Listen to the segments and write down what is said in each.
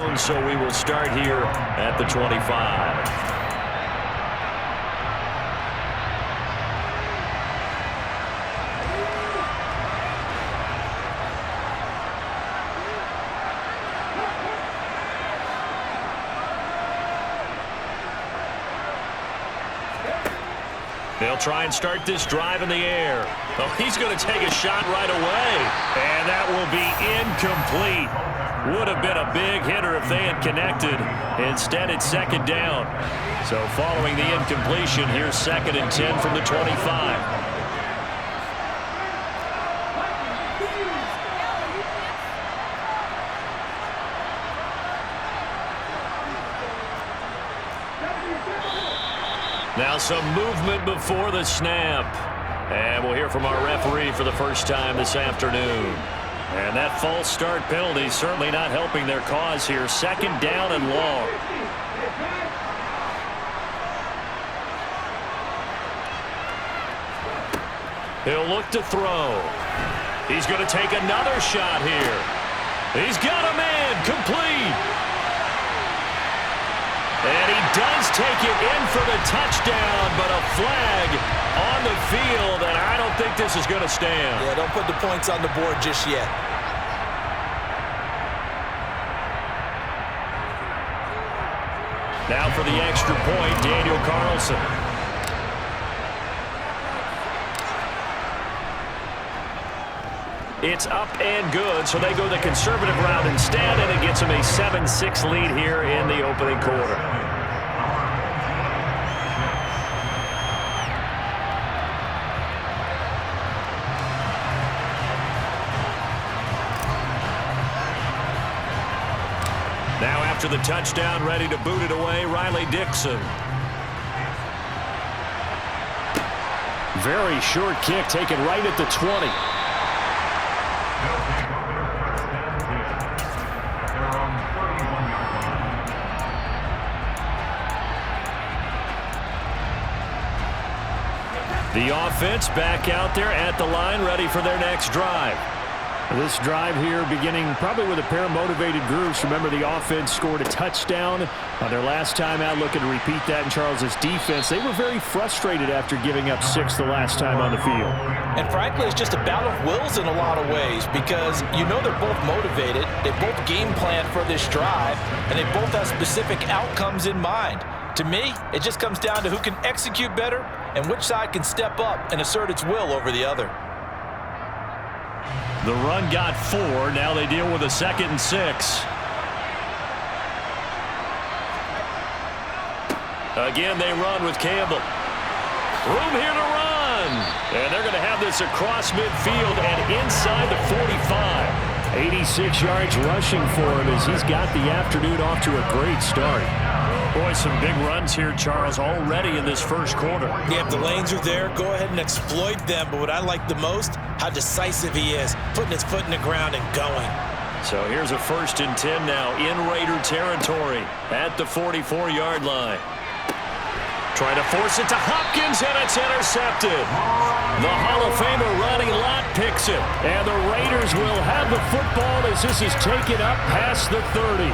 So we will start here at the 25. They'll try and start this drive in the air. Oh, he's going to take a shot right away. And that will be incomplete. Would have been a big hitter if they had connected. Instead, it's second down. So following the incompletion, here's 2nd and 10 from the 25. Now some movement before the snap. And we'll hear from our referee for the first time this afternoon. And that false start penalty is certainly not helping their cause here. 2nd down and long. He'll look to throw. He's going to take another shot here. He's got a man complete. And he does take it in for the touchdown, but a flag on the field, and I don't think this is going to stand. Yeah, don't put the points on the board just yet. Now for the extra point, Daniel Carlson. It's up and good, so they go the conservative route instead, and it gets them a 7-6 lead here in the opening quarter. Now after the touchdown, ready to boot it away, Riley Dixon. Very short kick taken right at the 20. The offense back out there at the line, ready for their next drive. This drive here beginning probably with a pair of motivated groups. Remember, the offense scored a touchdown on their last time out, looking to repeat that in Charles's defense. They were very frustrated after giving up 6 the last time on the field. And frankly, it's just a battle of wills in a lot of ways, because you know they're both motivated, they both game plan for this drive, and they both have specific outcomes in mind. To me, it just comes down to who can execute better and which side can step up and assert its will over the other. The run got 4. Now they deal with a 2nd and 6. Again, they run with Campbell. Room here to run. And they're going to have this across midfield and inside the 45. 86 yards rushing for him as he's got the afternoon off to a great start. Boy, some big runs here, Charles, already in this first quarter. Yeah, if the lanes are there, go ahead and exploit them. But what I like the most, how decisive he is, putting his foot in the ground and going. So here's a 1st and 10 now in Raider territory at the 44-yard line. Trying to force it to Hopkins, and it's intercepted. The Hall of Famer Ronnie Lott picks it, and the Raiders will have the football as this is taken up past the 30.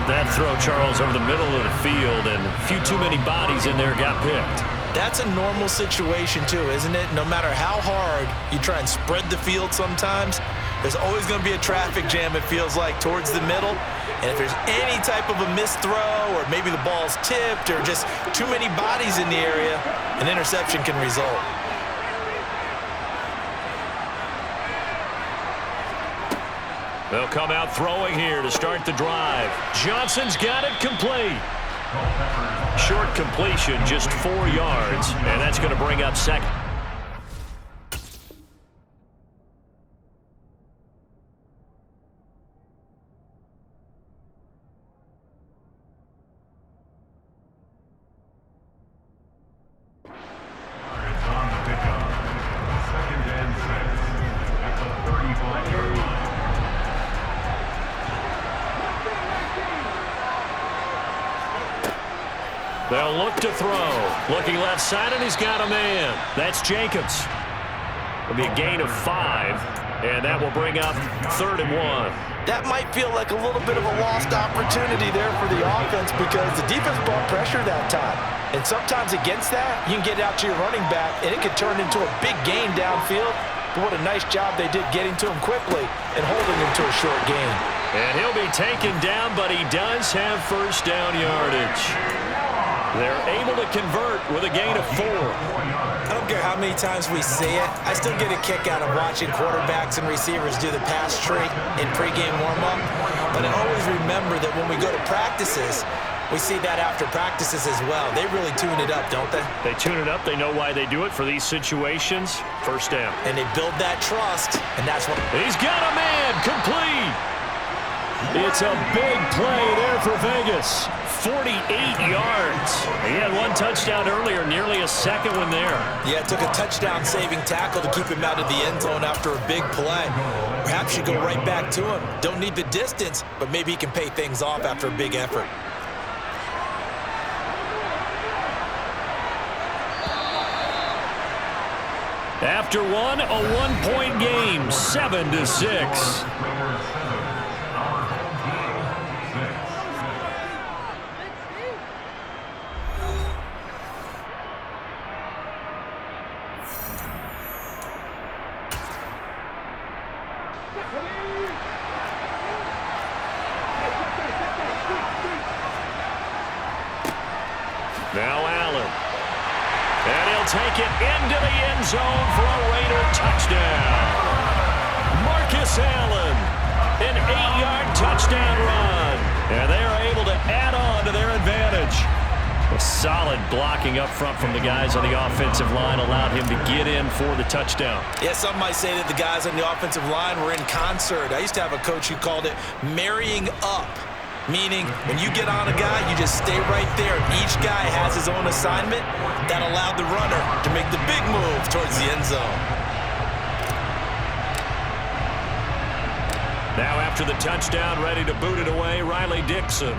That throw, Charles, over the middle of the field, and a few too many bodies in there got picked. That's a normal situation, too, isn't it? No matter how hard you try and spread the field sometimes, there's always going to be a traffic jam, it feels like, towards the middle. And if there's any type of a missed throw, or maybe the ball's tipped, or just too many bodies in the area, an interception can result. They'll come out throwing here to start the drive. Johnson's got it complete. Short completion, just 4 yards, and that's going to bring up 2nd. They'll look to throw. Looking left side, and he's got a man. That's Jacobs. It'll be a gain of 5, and that will bring up 3rd and 1. that might feel like a little bit of a lost opportunity there for the offense because the defense brought pressure that time. And sometimes against that, you can get it out to your running back, and it could turn into a big gain downfield. But what a nice job they did getting to him quickly and holding him to a short gain. And he'll be taken down, but he does have first down yardage. They're able to convert with a gain of 4. I don't care how many times we see it. I still get a kick out of watching quarterbacks and receivers do the pass tree in pregame warm-up. But I always remember that when we go to practices, we see that after practices as well. They really tune it up, don't they? They tune it up. They know why they do it for these situations. First down. And they build that trust, and that's what... He's got a man. Complete. It's a big play there for Vegas. 48 yards. He had one touchdown earlier, nearly a second one there. Yeah, it took a touchdown-saving tackle to keep him out of the end zone after a big play. Perhaps you go right back to him. Don't need the distance, but maybe he can pay things off after a big effort. After one, a one-point game, 7-6. Now Allen. And he'll take it into the end zone for a Raider touchdown. Marcus Allen, an 8-yard touchdown run. And they are able to add on to their advantage. A solid blocking up front from the guys on the offensive line allowed him to get in for the touchdown. Yeah, some might say that the guys on the offensive line were in concert. I used to have a coach who called it marrying up, meaning when you get on a guy, you just stay right there. Each guy has his own assignment that allowed the runner to make the big move towards the end zone. Now after the touchdown, ready to boot it away, Riley Dixon.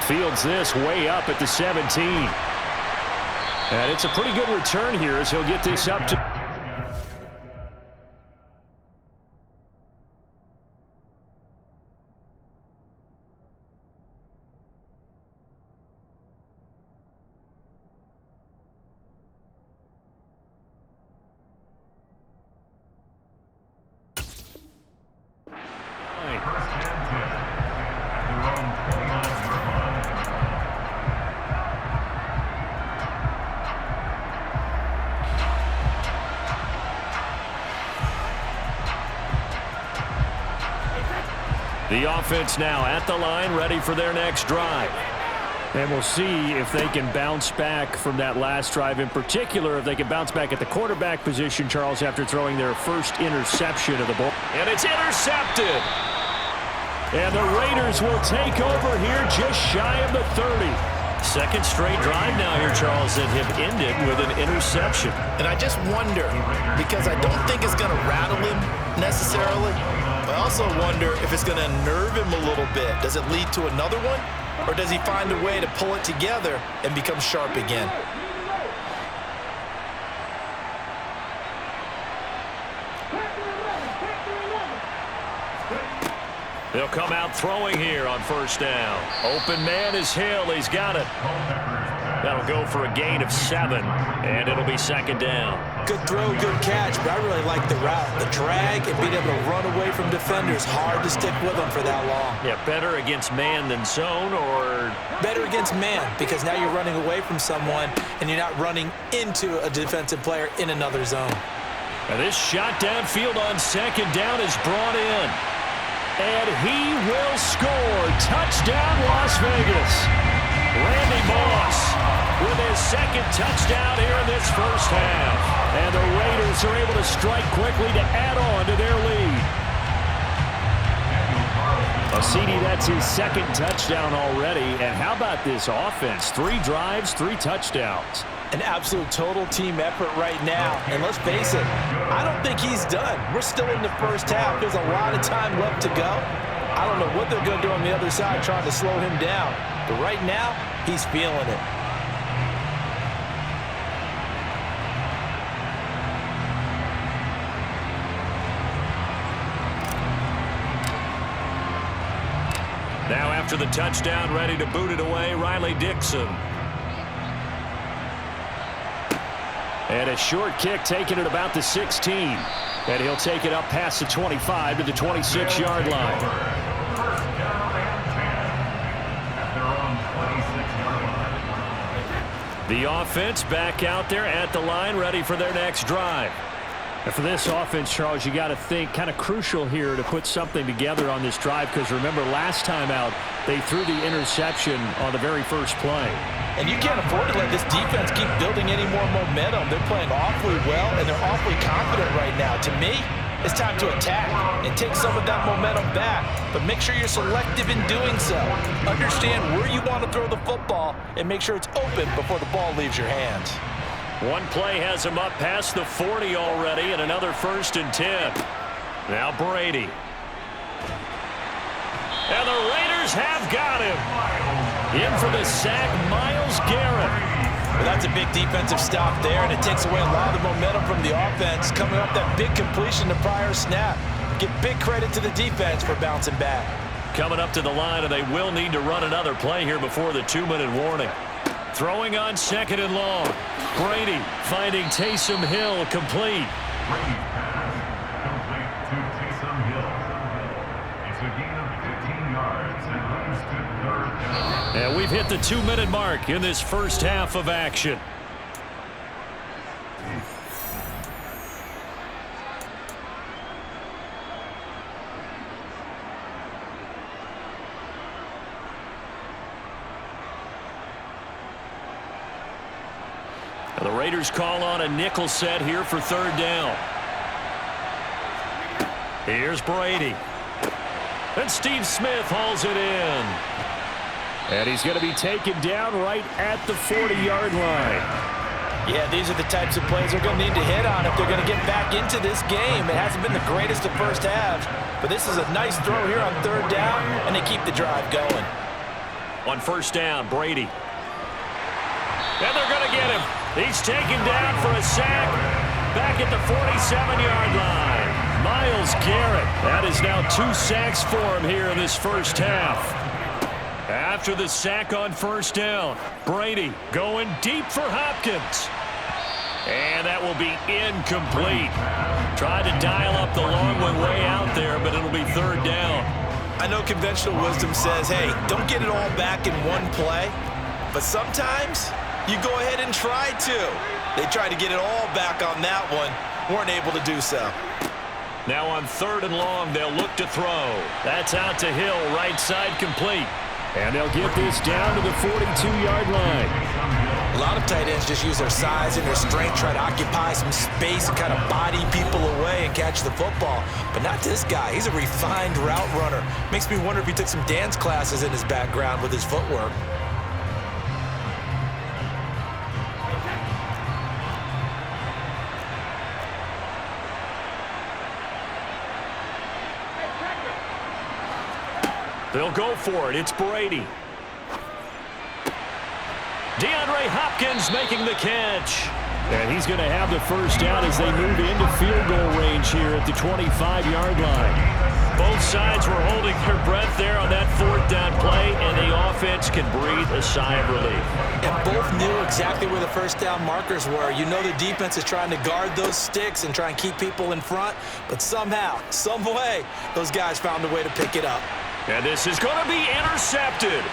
Fields this way up at the 17. And it's a pretty good return here as he'll get this up to... The offense now at the line, ready for their next drive. And we'll see if they can bounce back from that last drive. In particular, if they can bounce back at the quarterback position, Charles, after throwing their first interception of the ball. And it's intercepted. And the Raiders will take over here just shy of the 30. Second straight drive now here, Charles, that have ended with an interception. And I just wonder, because I don't think it's going to rattle him necessarily, but I also wonder if it's going to unnerve him a little bit. Does it lead to another one? Or does he find a way to pull it together and become sharp again? They'll come out throwing here on first down. Open man is Hill. He's got it. That'll go for a gain of 7, and it'll be second down. Good throw, good catch, but I really like the route. The drag and being able to run away from defenders. Hard to stick with them for that long. Yeah, better against man than zone, or? Better against man, because now you're running away from someone and you're not running into a defensive player in another zone. Now this shot downfield on second down is brought in. And he will score. Touchdown, Las Vegas. Randy Moss with his second touchdown here in this first half. And the Raiders are able to strike quickly to add on to their lead. CD, that's his second touchdown already. And how about this offense? 3 drives, 3 touchdowns. An absolute total team effort right now. And let's face it, I don't think he's done. We're still in the first half. There's a lot of time left to go. I don't know what they're going to do on the other side trying to slow him down. But right now, he's feeling it. Now after the touchdown, ready to boot it away, Riley Dixon. And a short kick taken at about the 16. And he'll take it up past the 25 to the 26-yard line. The offense back out there at the line, ready for their next drive. And for this offense, Charles, you got to think kind of crucial here to put something together on this drive, because remember last time out they threw the interception on the very first play. And you can't afford to let this defense keep building any more momentum. They're playing awfully well, and they're awfully confident right now. To me, it's time to attack and take some of that momentum back. But make sure you're selective in doing so. Understand where you want to throw the football and make sure it's open before the ball leaves your hands. One play has him up past the 40 already, and another 1st and 10. Now Brady. And the Raiders have got him. In for the sack, Myles Garrett. Well, that's a big defensive stop there, and it takes away a lot of the momentum from the offense. Coming up that big completion the prior snap. Give big credit to the defense for bouncing back. Coming up to the line, and they will need to run another play here before the 2-minute warning. Throwing on 2nd and long. Brady finding Taysom Hill complete. Brady pass complete to Taysom Hill. It's a gain of 15 yards and moves to 3rd down. And we've hit the 2-minute mark in this first half of action. The Raiders call on a nickel set here for 3rd down. Here's Brady. And Steve Smith hauls it in. And he's going to be taken down right at the 40-yard line. Yeah, these are the types of plays they're going to need to hit on if they're going to get back into this game. It hasn't been the greatest of first halves, but this is a nice throw here on 3rd down, and they keep the drive going. On 1st down, Brady. And they're going to get him. He's taken down for a sack back at the 47-yard line. Myles Garrett. That is now 2 sacks for him here in this first half. After the sack on 1st down, Brady going deep for Hopkins. And that will be incomplete. Tried to dial up the long one way out there, but it'll be 3rd down. I know conventional wisdom says, hey, don't get it all back in one play, but sometimes you go ahead and try to. They tried to get it all back on that one. Weren't able to do so. Now on 3rd and long, they'll look to throw. That's out to Hill, right side complete. And they'll get this down to the 42-yard line. A lot of tight ends just use their size and their strength, try to occupy some space and kind of body people away and catch the football. But not this guy. He's a refined route runner. Makes me wonder if he took some dance classes in his background with his footwork. They'll go for it. It's Brady. DeAndre Hopkins making the catch. And he's going to have the 1st down as they move into field goal range here at the 25-yard line. Both sides were holding their breath there on that 4th down play, and the offense can breathe a sigh of relief. And both knew exactly where the 1st down markers were. You know the defense is trying to guard those sticks and try and keep people in front, but somehow, some way, those guys found a way to pick it up. And this is going to be intercepted.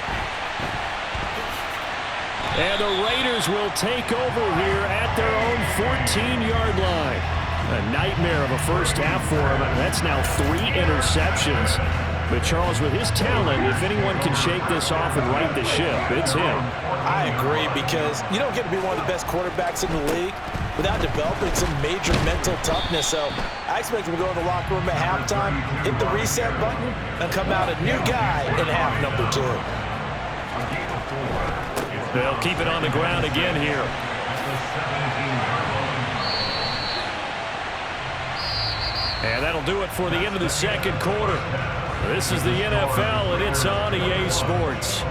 And the Raiders will take over here at their own 14-yard line. A nightmare of a first half for him. That's now 3 interceptions. But Charles, with his talent, if anyone can shake this off and right the ship, it's him. I agree, because you don't get to be one of the best quarterbacks in the league without developing some major mental toughness. So I expect him to go in the locker room at halftime, hit the reset button, and come out a new guy in half number 2. They'll keep it on the ground again here. And that'll do it for the end of the 2nd quarter. This is the NFL, and it's on EA Sports.